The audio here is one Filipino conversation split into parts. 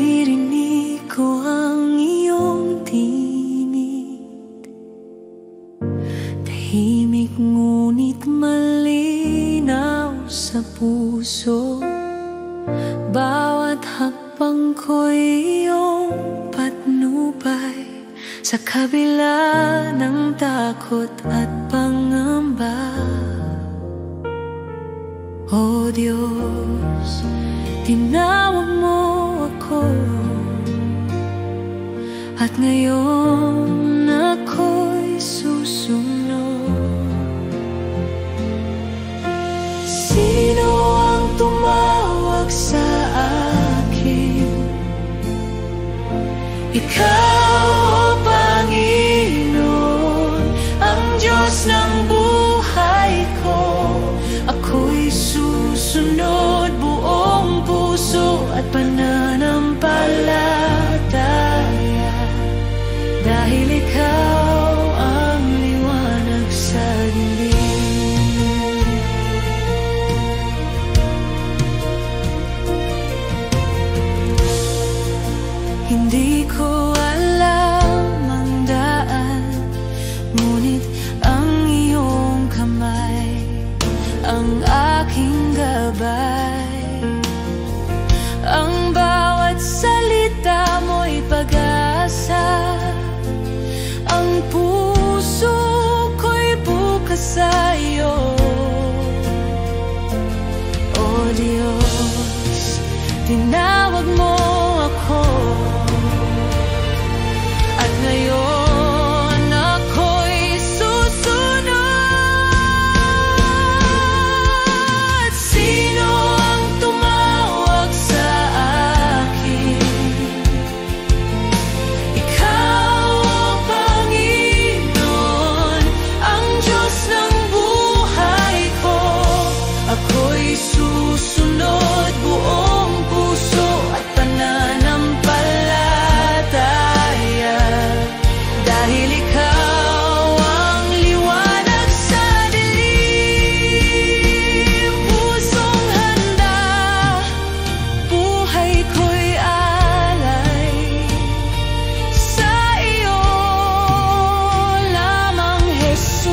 Naririnig ko ang iyong tinig, tahimik ngunit malinaw sa puso. Bawat hakbang ko'y iyong patnubay, sa kabila ng takot at pangamba. O Diyos, tinawag mo ako, at ngayon ako'y susunod. Sino ang tumawag sa akin? Ikaw, O Panginoon, ang Diyos ng buhay ko. Ako'y susunod buong puso at pananampalataya, dahil ikaw ang liwanag sa dilim. Hindi ko alam ang daan, ngunit ang iyong kamay ang aking gabay. Ang bawat salita mo'y pag-asa, ang puso ko'y bukas sa iyo. O Diyos, tinawag mo ako, at ngayon ako'y susunod. Sino ang tumawag sa akin? Ikaw, O Panginoon, ang Diyos ng buhay ko. Ako'y susunod buong puso at pananampalataya, dahil ikaw ang liwanag sa dilim. Pusong handa, buhay ko'y alay sa iyo lamang, Jesus.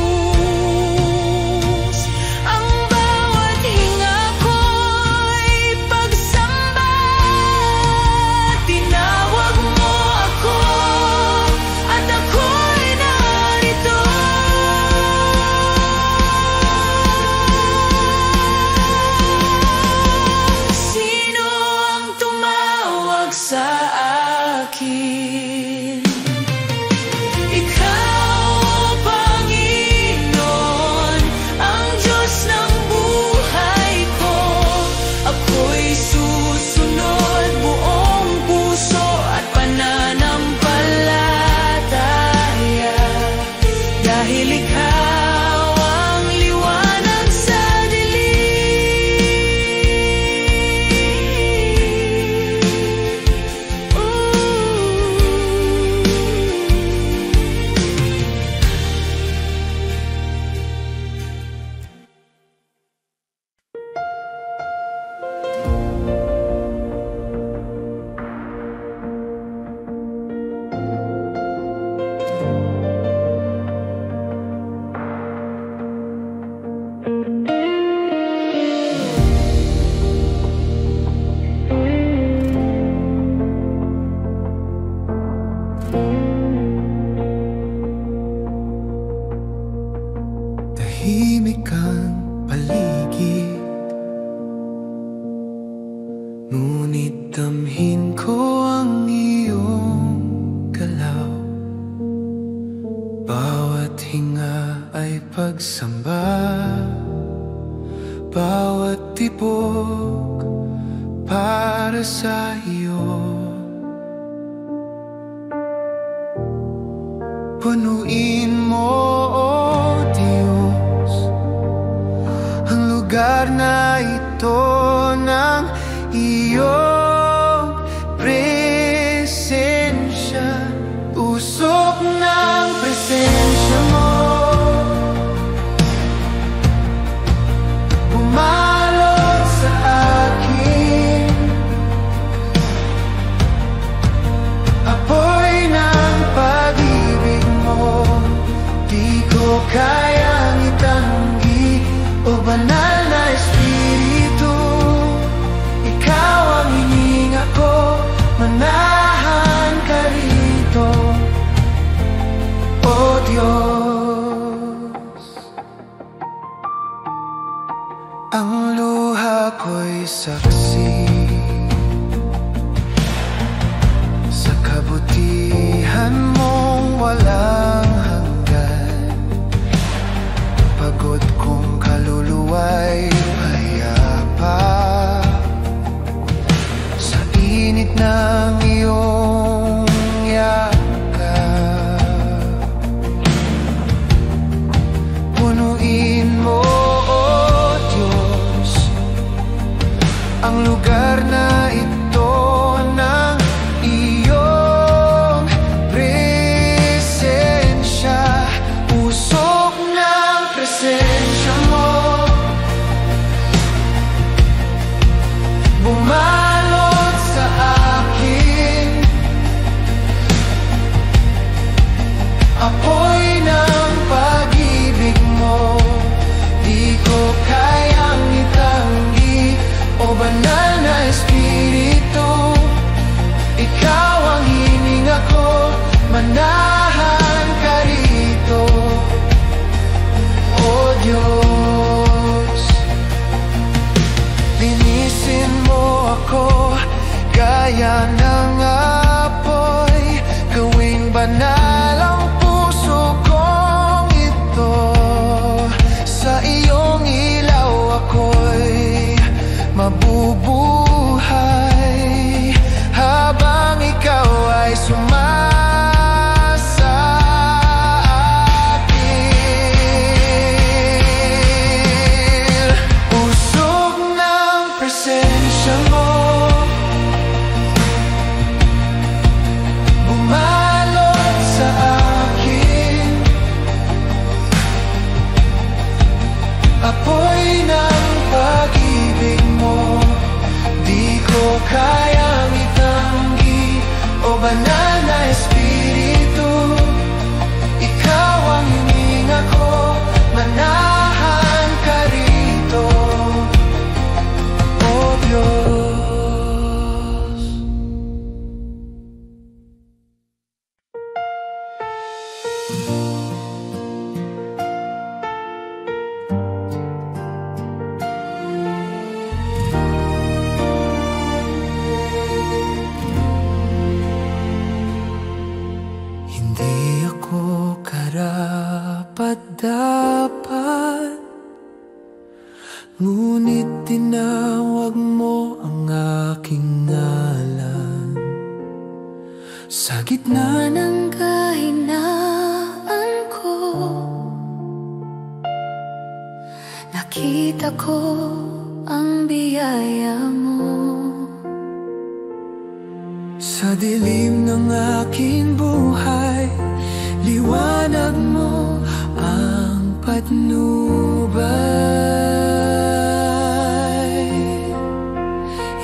Ang bawat hinga ko'y pagsamba. Tinawag mo ako, at ako'y narito. Sino ang tumawag sa akin? Ikaw, O Panginoon, ang Diyos ng buhay ko. Ako'y susunod buong puso at pananampalataya, dahil ikaw ang liwanag sa dilim. Tahimik ang paligid, ngunit damhin ko ang iyong galaw. Bawat hinga ay pagsamba, bawat tibok para sa iyo. Punuin mo, O Diyos, ang lugar na ito ng iyong presensya. Usok ng presensya mo, bumalot sa akin. mabubuhay habang ikaw ay sumasa akin. Usog ng presensya mo, bumalot sa akin. Apoy ng pag-ibig mo, di ko kayang itanggi. O banal na Espiritu, ikaw ang hininga ko, manahan ka rito, O Diyos. Hindi ako karapat-dapat, ngunit tinawag mo ang aking ngalan. Sa gitna ng Kahinaan ko, nakita ko ang biyaya mo. sa dilim ng aking buhay, liwanag mo ang patnubay.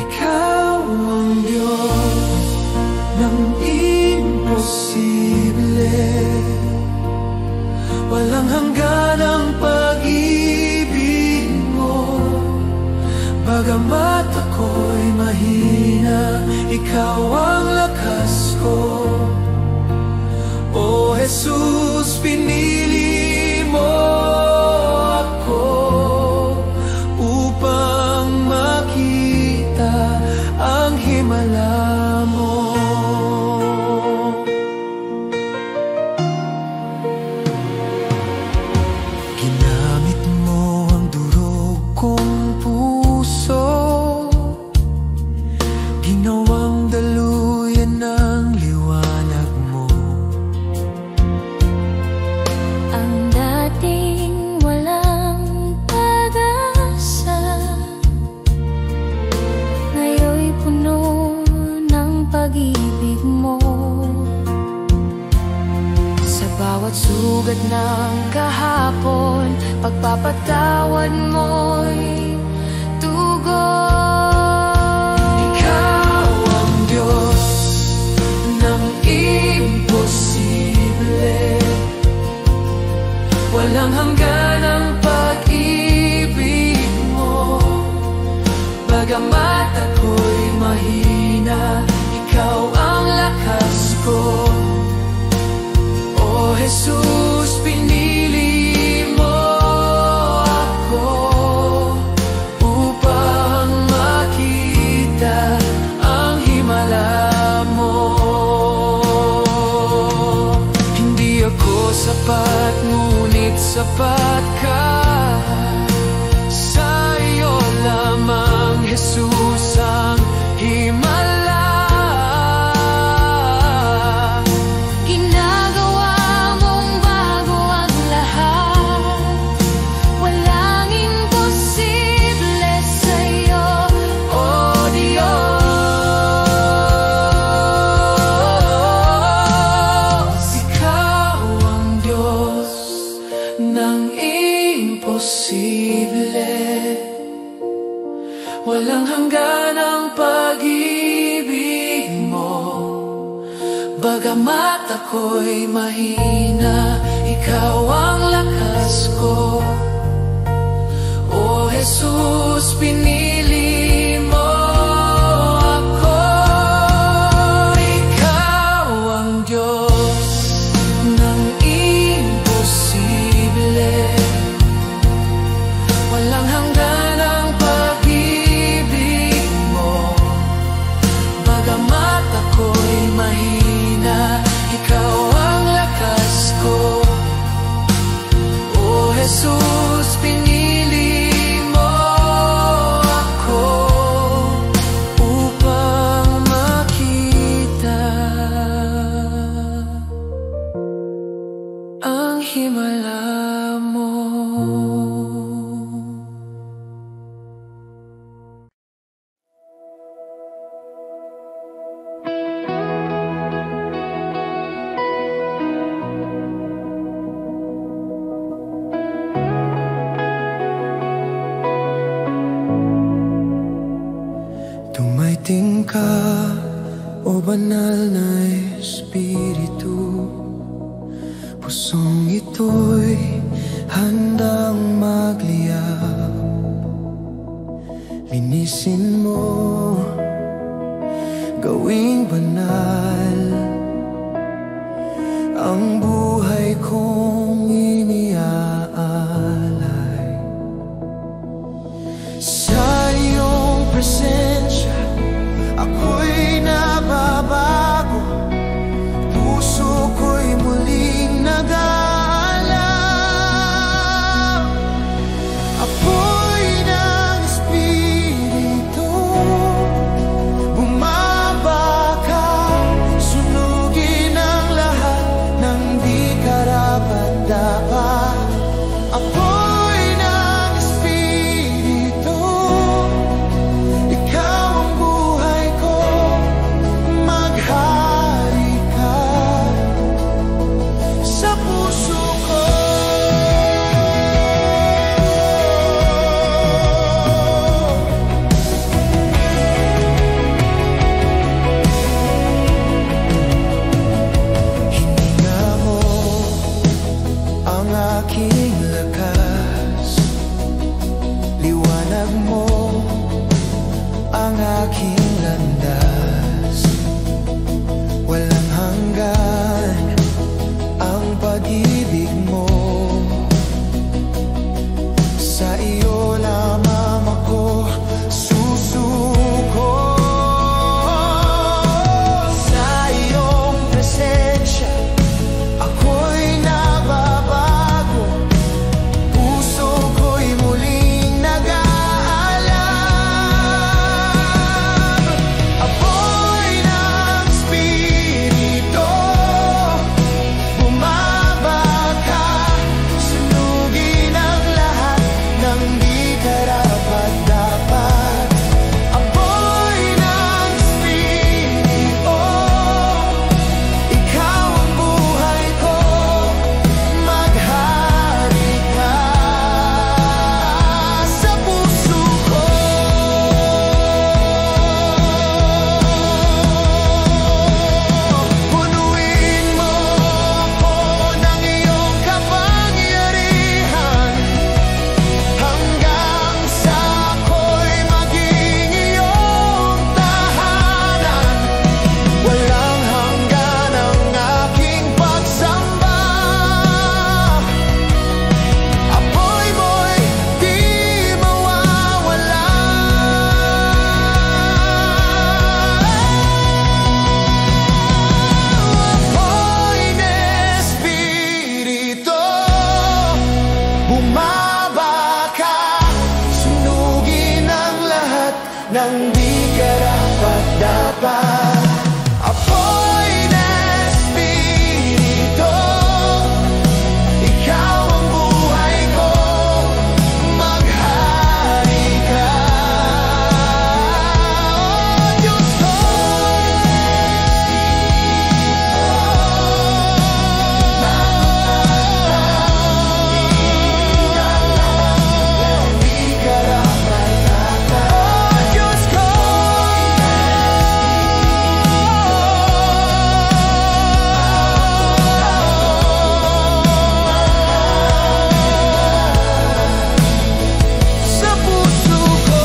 Ikaw ang Diyos ng imposible, walang hanggan ang pag-ibig mo. Bagamat ako'y mahina, ikaw ang lakas ko. O Jesus, pinili mo ako upang makita ang himala mo. Ginamit mo ang durog kong puso, ginawang daluyan ng liwanag mo. Ang dating walang pag-asa, ngayon'y puno ng pag-ibig mo. Sa bawat sugat ng kahapon, pagpapatawad mo'y tugon. Ikaw ang Diyos ng imposible, walang hanggan ang pag-ibig mo. Bagamat ako'y mahina, ikaw ang lakas ko. O Jesus, pinili mo ako upang makita ang himala mo. Hindi ako sapat, ngunit sapat ka. Sa iyo lamang, Jesus, ang himala. Ginagawa mong bago ang lahat, walang imposible sa'yo, O Diyos, ikaw ang Diyos ng imposible, walang hanggan ang pag-ibig mo. Bagamat ako'y mahina, ikaw ang lakas ko. O Jesus, pinili mo ako. Ikaw ang Diyos ng imposible, walang hanggan ang pag-ibig mo. Bagamat ako'y mahina, ikaw ang lakas ko. O Jesus, pinili mo ako banal na espiritu, pusong ito'y handang magliyab. Linisin mo, gawing banal ang buhay kong iniaalay. Sa iyong presensya ako'y nababago, puso ko'y muling nag-aalab. Apoy ng Espiritu, bumabaka, sunugin ang lahat ng di karapat-dapat. Apoy ng Espiritu, ikaw ang buhay ko, maghari ka sa puso ko. Hininga mo ang aking lakas, liwanag mo ang aking landas. Walang hanggan ang pag-ibig mo, sa iyo lamang ako susuko. Sa iyong presensya ako'y nababago, puso ko'y muling nag-aalab. Apoy ng Espiritu, bumabaka, sunugin ang lahat ng di karapat-dapat. Apoy ng Espiritu, ikaw ang buhay ko, maghari ka sa puso ko. Punuin mo ako ng iyong kapangyarihan, hanggang sa ako'y maging iyong tahanan. Walang hanggan ang aking pagsamba, apoy mo'y di mawawala. Apoy ng Espiritu, bumabaka, sunugin ang lahat ng di karapat-dapat. Apoy ng Espiritu, ikaw ang buhay ko, maghari ka. Oh Diyos ko, di karapat-dapat. Oh Diyos ko, sa puso ko.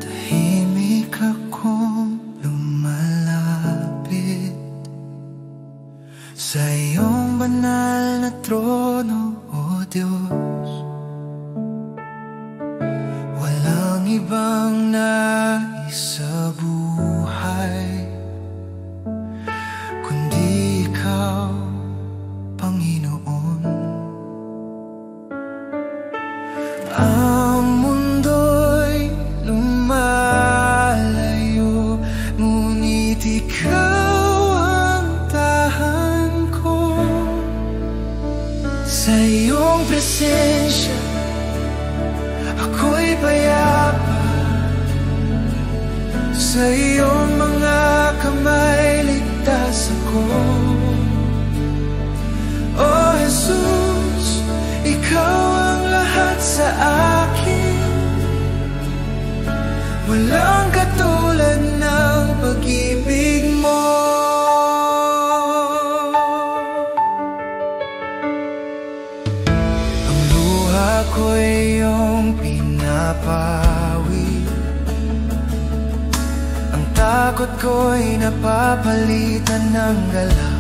Tahimik akong lumalapit sa iyong banal na trono, O Diyos. Walang ibang nais sa buhay kundi ikaw, Panginoon. Ang mundo'y lumalayo, ngunit ikaw ang tahan ko. Sa iyong presensya Sa iyong mga kamay ligtas ako. Oh Jesus, ikaw ang lahat sa akin. Walang katulad ng pag-ibig mo. Ang luha ko'y iyong pinapawi. Ang takot ko'y napapalitan ng gala.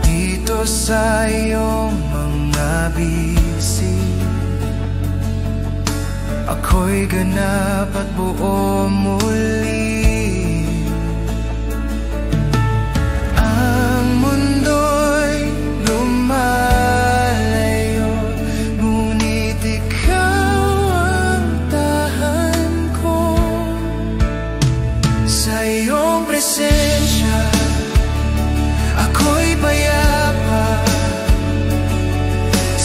Dito sa iyong mga bisig, ako'y ganap at buo muli. Ang mundo'y lumalayo, ngunit ikaw ang tahan ko. Sa iyong presensya, ako'y payapa.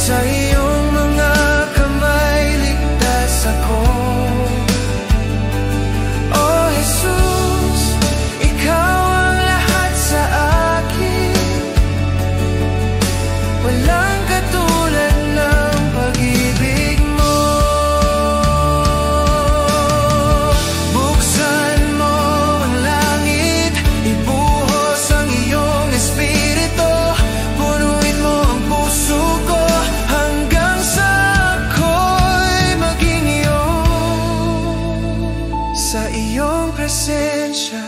Sa iyong mga kamay ligtas ako. Oh Jesus, ikaw ang lahat sa akin. Walang katulad ng pag-ibig mo. Buksan mo ang langit, ibuhos ang iyong espiritu. Punuin mo ang puso ko hanggang sa ako'y maging iyo. Sa iyong presensya,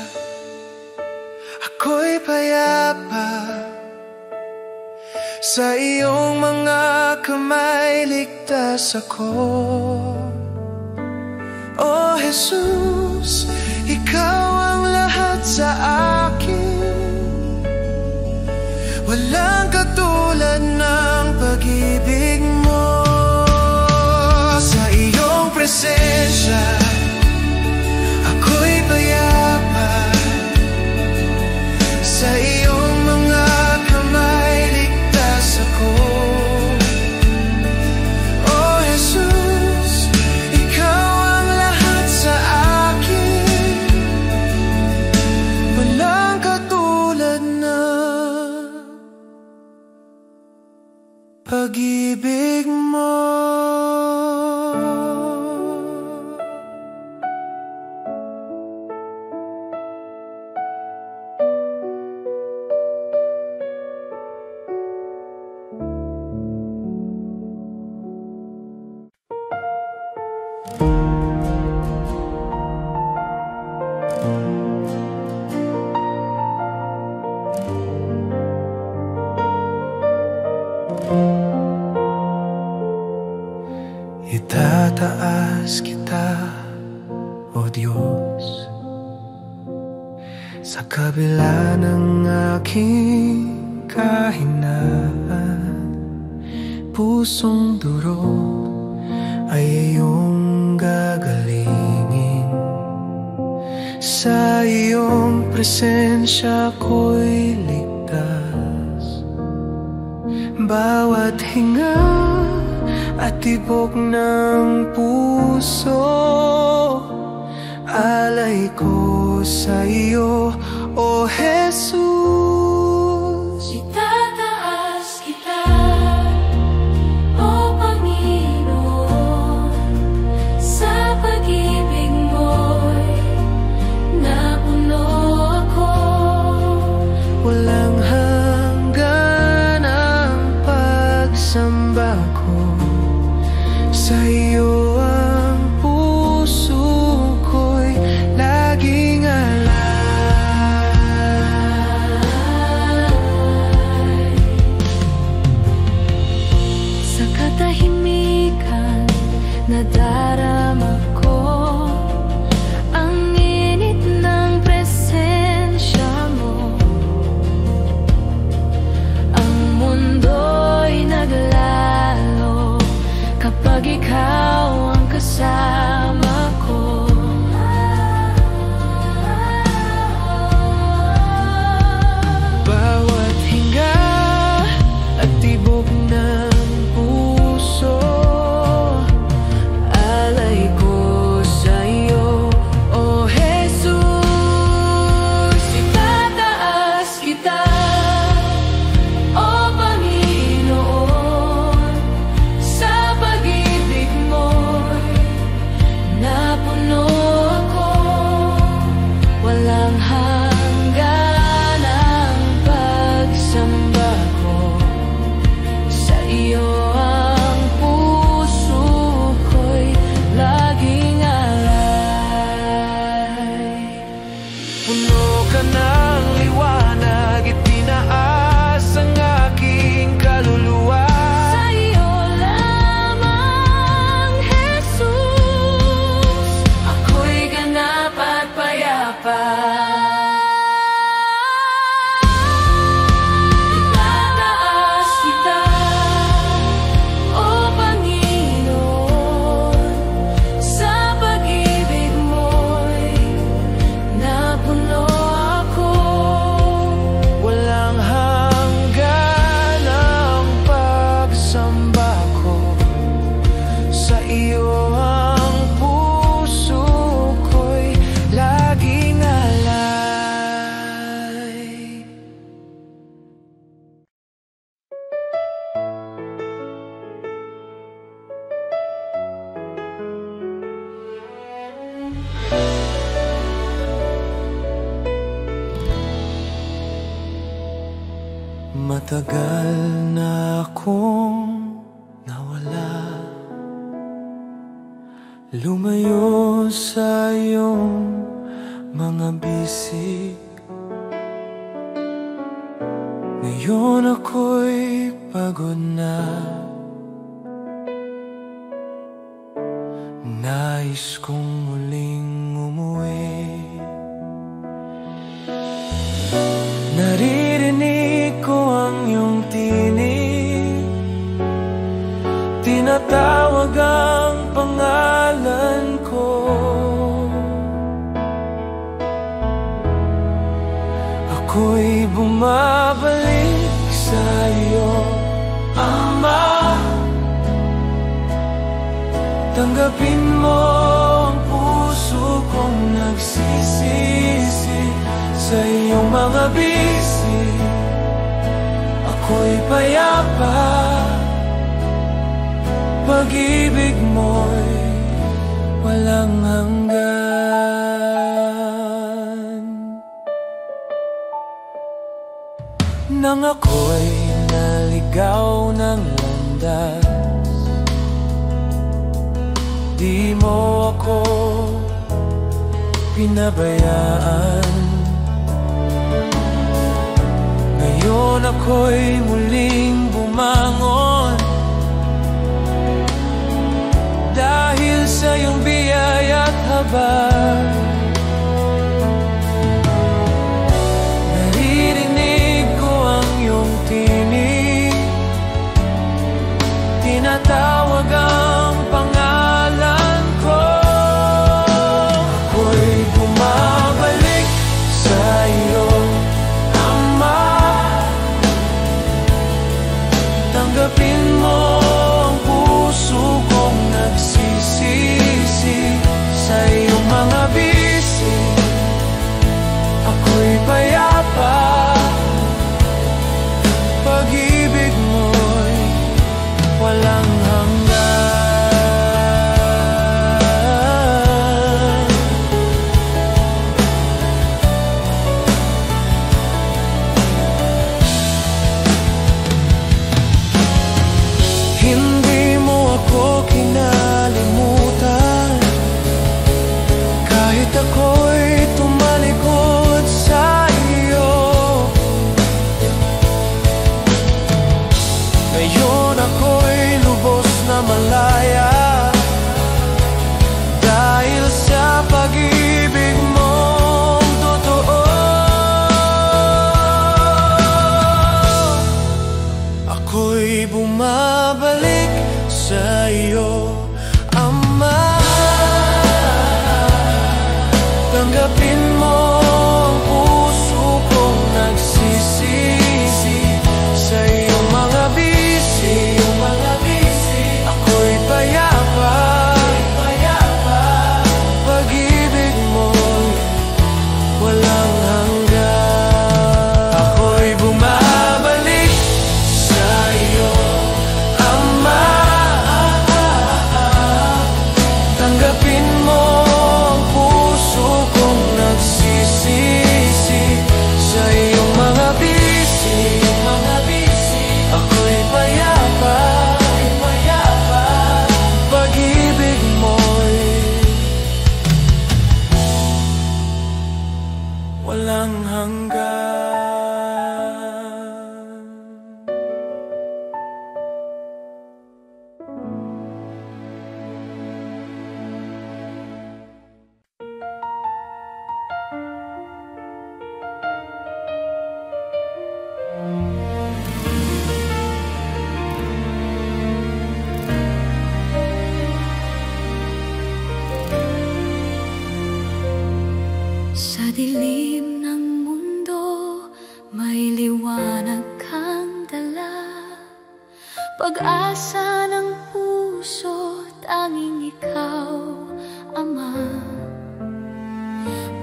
ako'y payapa. Sa iyong mga kamay ligtas ako. Oh Jesus, ikaw ang lahat sa akin. Walang katulad ng pag-ibig mo. Sa iyong presensya, ako'y payapa. Sa iyong mga kamay ligtas ako. Oh Jesus, ikaw ang lahat sa akin. Walang katulad ng pag-ibig mo. Itataas kita, O Diyos, sa kabila ng aking kahinaan. Pusong duro ay iyong gagalingin. Sa iyong presensya ko'y ligtas. Bawat hinga at tibok ng puso, alay ko sa iyo, O Jesus. Itataas kita, O Panginoon, sa pag-ibig mo'y napuno ako. Walang hanggan ang pagsamba ko. Sa iyo ang puso ko'y laging alay. Sa katahimikan nadarama ko ang init ng presensya mo. Ang mundo'y naglalo kapag ikaw ang kasama ko. Bawat hinga at tibok ng puso, alay ko sa Matagal na akong nawala, lumayo sa iyong mga bisig. Ngayon ako'y pagod na, nais kong muling umuwi. Naririnig ko ang iyong tinig, tinatawag ang pangalan ko. Ako'y bumabalik sa iyo, Ama. Tanggapin mo ang puso kong nagsisisi sa iyong mga bisi. Ako'y payapa, pag-ibig mo'y walang hanggan. Nang ako'y naligaw ng landas, di mo ako pinabayaan. Ngayon ako'y muling bumangon dahil sa iyong biyaya at habag. Naririnig ko ang iyong tinig, tinatawag ang pangalan ko. Ako'y bumabalik sa iyo, Ama. Tanggapin mo ang puso kong nagsisisi sa iyong mga bisi. Ako'y payapa, pag-ibig mo'y walang hanggan. Hindi mo ako kinalimutan, kahit ako'y tumalikod sa iyo. Ngayon ako'y lubos na malaya dahil sa pag-ibig mong totoo. Ako'y bumabalik sa iyo, Ama. Tanggapin mo ang puso kong nagsisisi sa iyong mga bisi. Ako'y payapa, pag-ibig mo'y walang hanggan. Ako'y bumabalik sa iyo, Ama. Tanggapin mo ang puso kong nagsisisi sa iyong mga bisi. Ako'y payapa, pag-ibig mo'y walang hanggan. Sa dilim ng mundo, may liwanag kang dala. Pag-asa ng puso, tanging ikaw, Ama.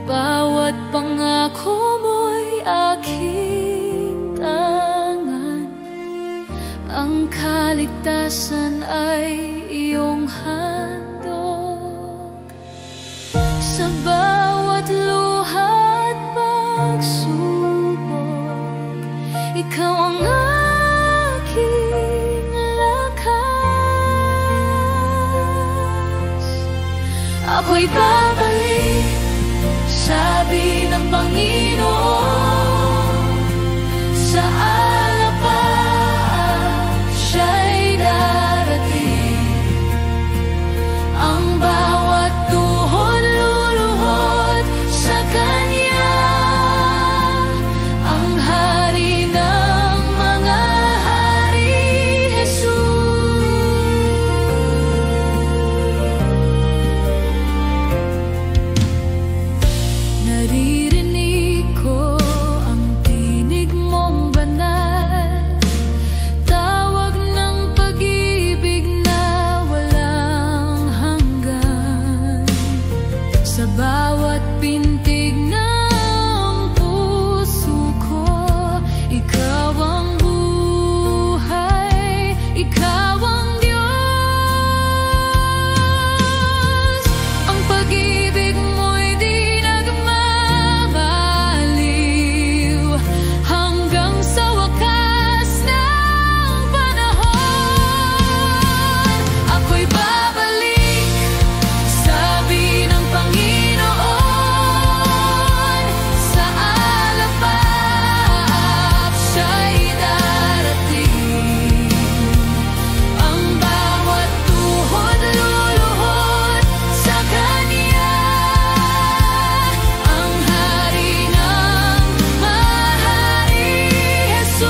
Bawat pangako mo'y aking tangan, ang kaligtasan ay iyong handog. Sa bawat luha at pagsubok, ikaw ang Ako'y babalik, sabi ng Panginoon. Sa alapap siya'y darating. Ang bawat tuhod luluhod sa Kanya. Ang hari ng mga hari, Jesus. Naririnig ko ang tinig mong banal, tawag ng pag-ibig na walang hanggan. Sa bawat pintig ng puso ko, ikaw ang buhay, ikaw ang Diyos. Ang pag-ibig mo'y di nagmamaliw hanggang sa wakas ng panahon. Ako'y babalik, sabi ng Panginoon. Sa alapap siya'y darating. Ang bawat tuhod luluhod sa Kanya. Ang hari ng mahari, Jesus.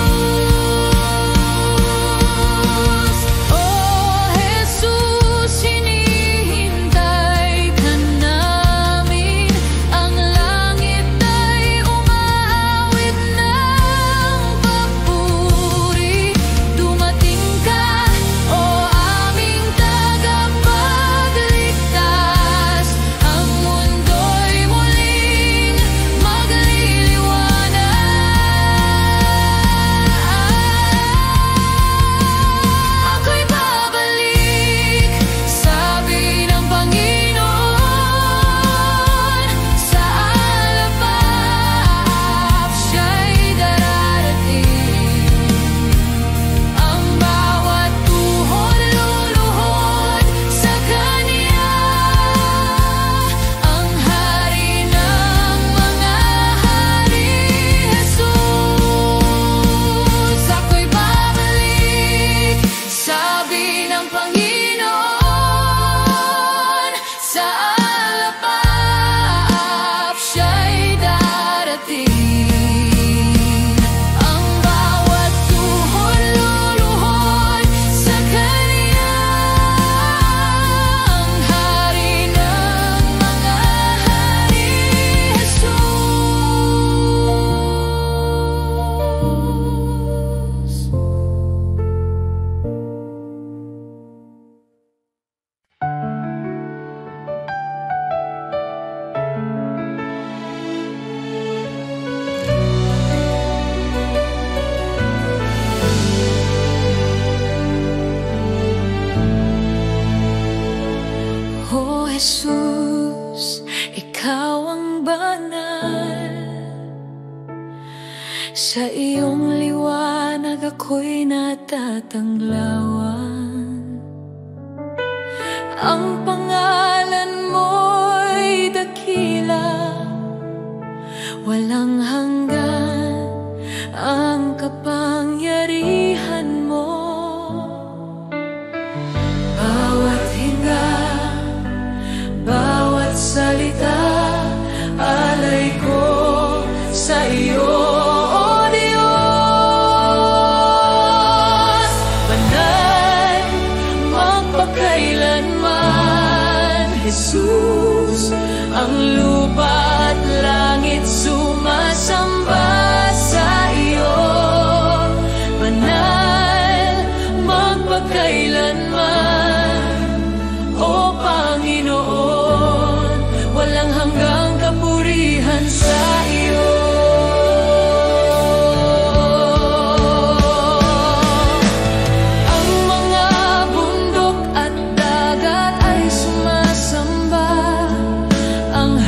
Oh Jesus, hinihintay ka namin. Ang langit ay umaawit ng papuri. Dumating ka, o aming tagapagligtas. Ang mundo'y muling magliliwanag. Ako'y babalik, sabi ng Panginoon. Sa alapap siya'y darating. Ang bawat tuhod luluhod sa Kanya. Ang hari ng mga hari, Jesus. Ako'y babalik, sabi ng Panginoon. Sa alapap siya'y darating. Ang bawat tuhod luluhod sa Kanya. Ang hari ng mga hari, Jesus. Oh Jesus, ikaw ang banal. Sa iyong liwanag ako'y natatanglawan. Ang pangalan mo'y dakila, walang hanggan ang kapangyarihan mo. Bawat hinga, bawat salita, alay ko sa iyo, O Diyos. Banal magpakailanman, Jesus. Ang lupa at langit sumasamba sa iyo. Banal magpakailanman, O Panginoon. Walang hanggang kapurihan sa iyo. Ang mga bundok at dagat ay sumasamba. Ang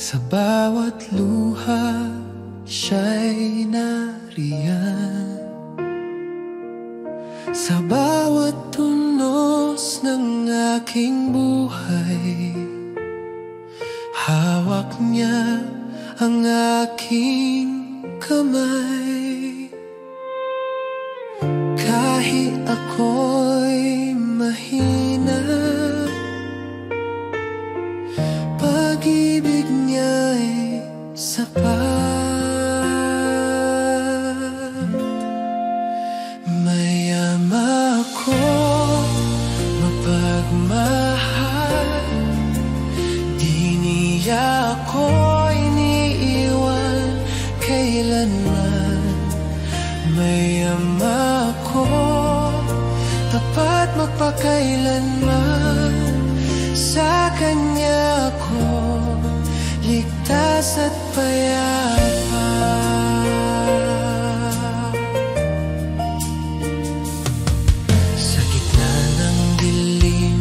Sa bawat luha siya'y nariyan, sa bawat tunos ng aking buhay. Hawak niya ang aking kamay. Kahit ako'y mahina, pag-ibig niya'y sapat. Mayama ako, mapagmahal, di niya ako iniiwan kailanman. Mayama ako, tapat magpakailanman. Sa kanya ako ligtas at payapa. Sa gitna ng dilim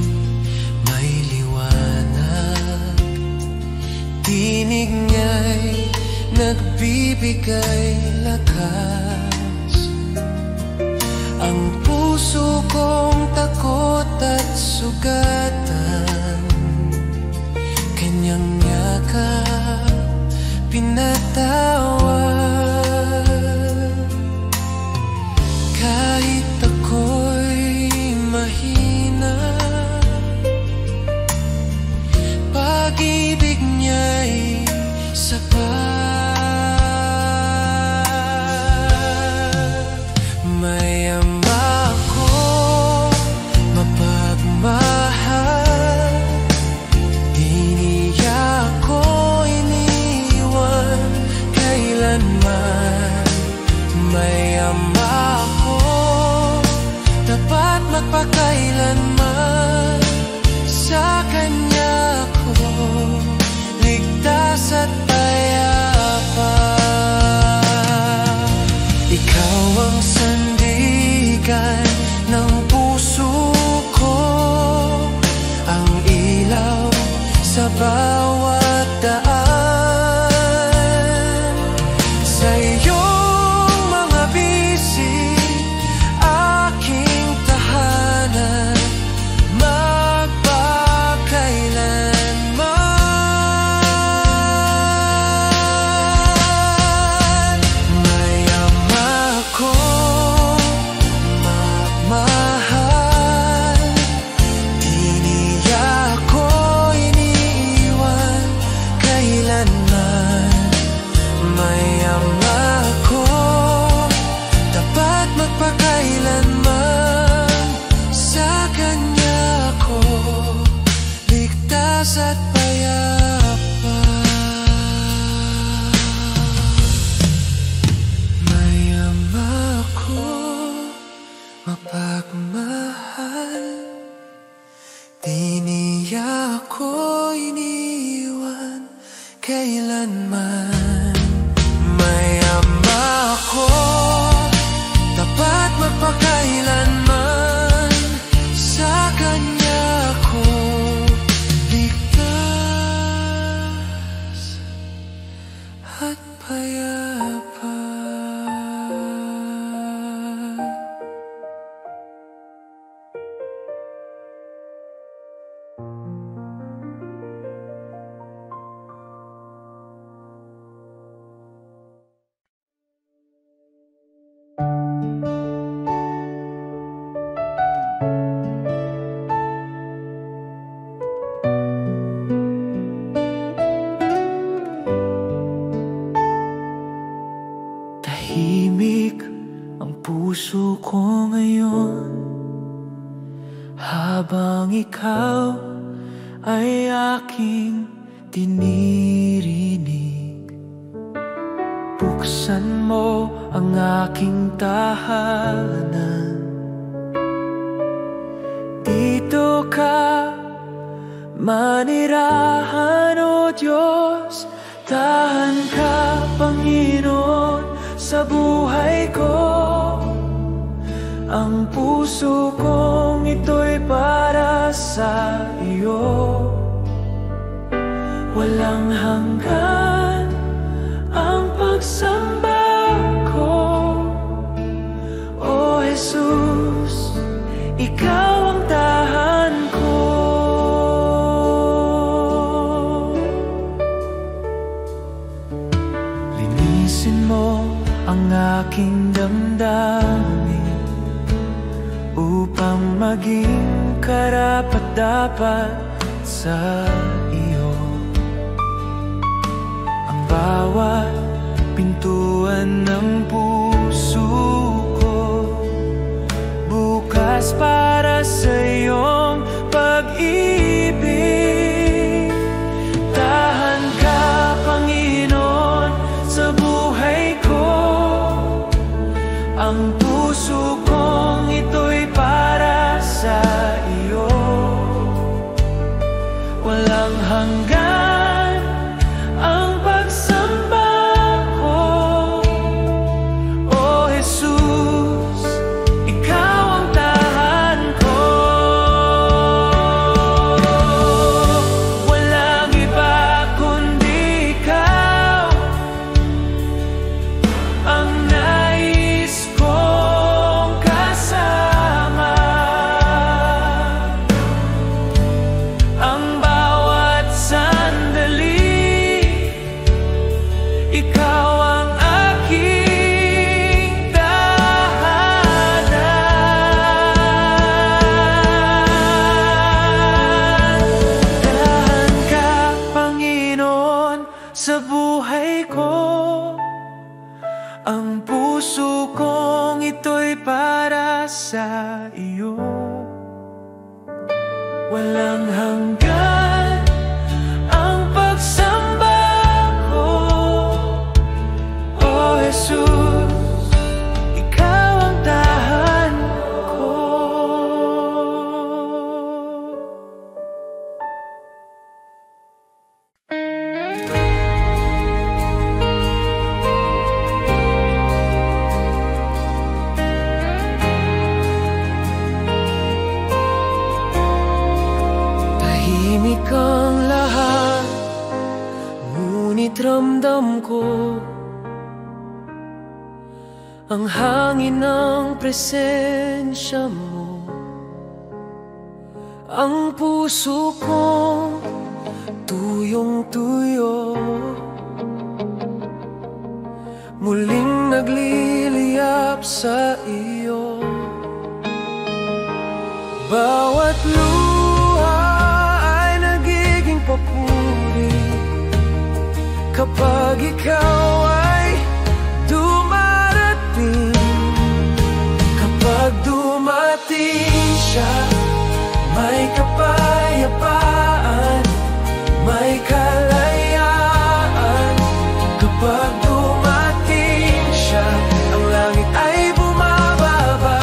may liwanag, tinig niya'y nagbibigay lakas. Ang puso kong takot at sugatan, kanyang yakap pinatawad. Kahit ako'y mahina, pag-ibig niya'y sapat. Mayama ako, mapagmahal, di niya ako iniwan kailanman. Mayama ako, dapat magpakailanman. Sa kanya ako ligtas at payapa. Ikaw ang sandigan ng puso ko, ang ilaw sa bawat daan. Sa iyong mga bisig, aking tahanan, magpakailanman. Mayama ako, magmahal, di niya ako iniiwan kailanman. Mayama ako, dapat magpakailanman. Sa kanya ako ligtas at payapa. Mayama ako, mapagmahal, di niya ako iniwan kailanman. Mayama ako, dapat magpakailanman. Sa kanya ako ligtas at payapa. Tahimik ang puso ko ngayon, habang ikaw ay aking dinirinig. Buksan mo ang aking tahanan, dito ka manirahan, o Diyos. Tahan ka, Panginoon, sa buhay ko. Ang puso kong ito'y para sa iyo. walang hanggan ang pagsamba ko. O Jesus, Ikaw ang tahan ko. Linisin mo ang aking damdamin upang maging karapat-dapat sa iyo. Ang bawat pintuan ng puso ko bukas para sa iyong pag-ibig. Tahan ka, Panginoon, sa buhay ko. Ang puso kong ito'y para sa iyo. Walang hanggan ang pagsamba ko. O Jesus, Ikaw ang tahan ko. Walang iba kundi Ikaw ang nais kong kasama. Ang bawat sandali, Ikaw ang aking tahanan. Tahan ka, Panginoon, sa buhay ko. Ang puso kong ito'y para sa iyo. Walang hanggan ang pagsamba ko. O Jesus, Ikaw ang tahan ko. Tahimik ang lahat, ngunit ramdam ko ang hangin ng presensya mo. Ang puso kong tuyong-tuyo, muling nagliliyap sa iyo. Bawat luha ay nagiging papuri kapag Ikaw ay dumarating. Kapag dumating siya, may kapayapaan, may kalayaan. Kapag dumating siya, ang langit ay bumababa.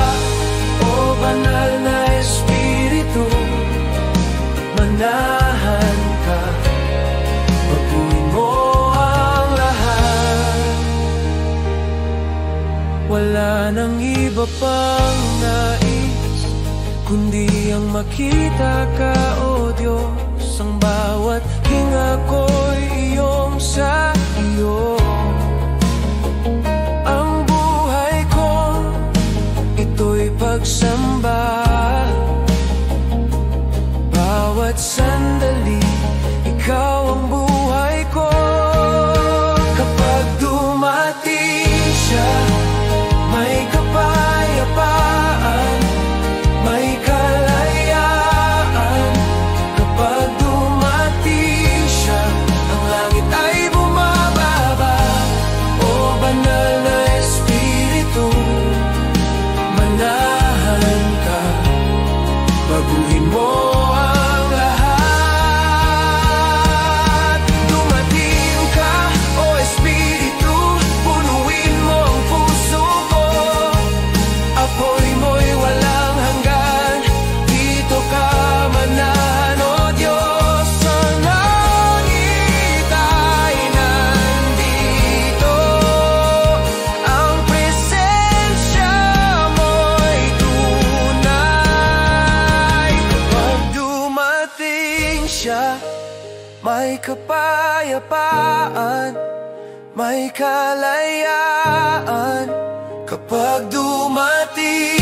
O banal na Espiritu, manahan ka, baguhin mo ang lahat. Wala nang iba pang nais kundi ang makita ka, O Diyos. Ang bawat hinga ko'y iyong sa iyo. Ang buhay ko, ito'y pagsamba. Bawat sandali, Ikaw ang buhay ko. Kapag dumating siya, may kapayapaan, may kalayaan. Kapag dumating siya, ang langit ay bumababa. O banal na Espiritu, manahan may kapayapaan, may kalayaan kapag dumating